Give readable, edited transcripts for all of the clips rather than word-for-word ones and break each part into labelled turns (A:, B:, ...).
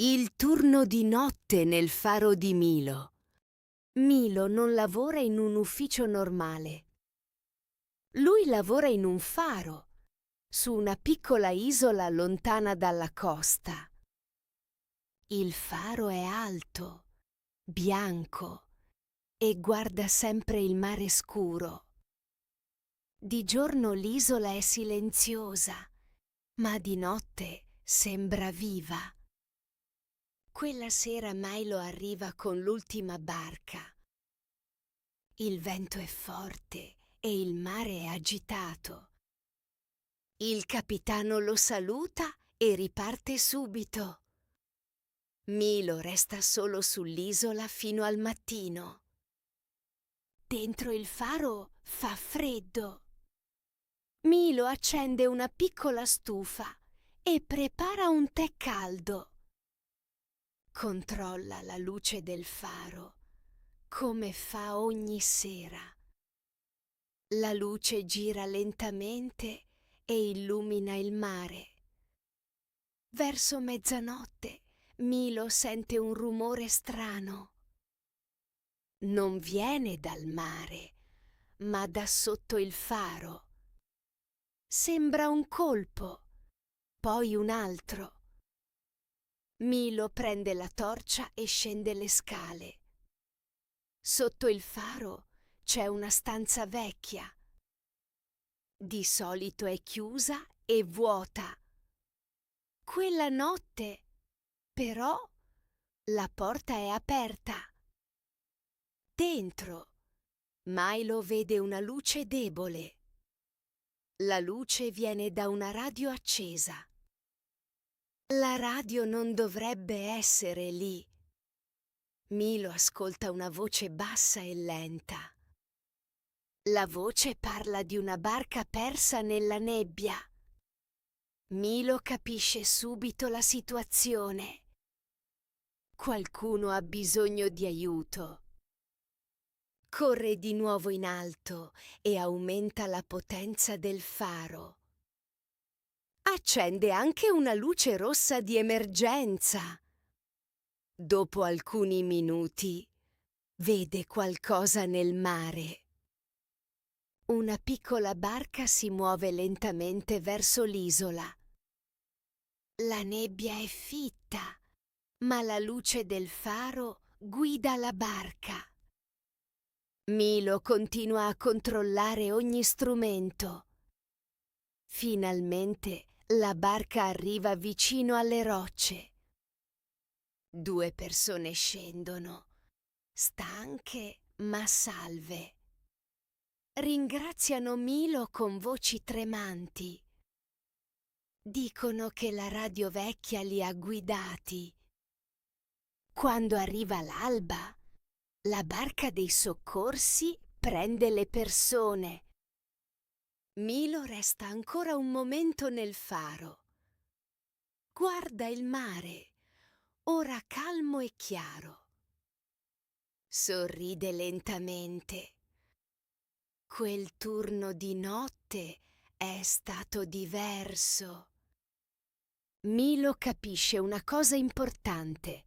A: Il turno di notte nel faro di Milo. Milo non lavora in un ufficio normale. Lui lavora in un faro, su una piccola isola lontana dalla costa. Il faro è alto, bianco e guarda sempre il mare scuro. Di giorno l'isola è silenziosa, ma di notte sembra viva. Quella sera Milo arriva con l'ultima barca. Il vento è forte e il mare è agitato. Il capitano lo saluta e riparte subito. Milo resta solo sull'isola fino al mattino. Dentro il faro fa freddo. Milo accende una piccola stufa e prepara un tè caldo. Controlla la luce del faro, come fa ogni sera. La luce gira lentamente e illumina il mare. Verso mezzanotte Milo sente un rumore strano. Non viene dal mare, ma da sotto il faro. Sembra un colpo, poi un altro. Milo prende la torcia e scende le scale. Sotto il faro c'è una stanza vecchia. Di solito è chiusa e vuota. Quella notte, però, la porta è aperta. Dentro, Milo vede una luce debole. La luce viene da una radio accesa. La radio non dovrebbe essere lì. Milo ascolta una voce bassa e lenta. La voce parla di una barca persa nella nebbia. Milo capisce subito la situazione. Qualcuno ha bisogno di aiuto. Corre di nuovo in alto e aumenta la potenza del faro. Accende anche una luce rossa di emergenza. Dopo alcuni minuti, vede qualcosa nel mare. Una piccola barca si muove lentamente verso l'isola. La nebbia è fitta, ma la luce del faro guida la barca. Milo continua a controllare ogni strumento. Finalmente la barca arriva vicino alle rocce. 2 persone scendono, stanche ma salve. Ringraziano Milo con voci tremanti. Dicono che la radio vecchia li ha guidati. Quando arriva l'alba, la barca dei soccorsi prende le persone. Milo resta ancora un momento nel faro. Guarda il mare, ora calmo e chiaro. Sorride lentamente. Quel turno di notte è stato diverso. Milo capisce una cosa importante.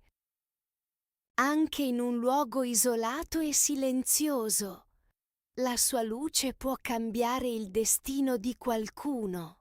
A: Anche in un luogo isolato e silenzioso, la sua luce può cambiare il destino di qualcuno.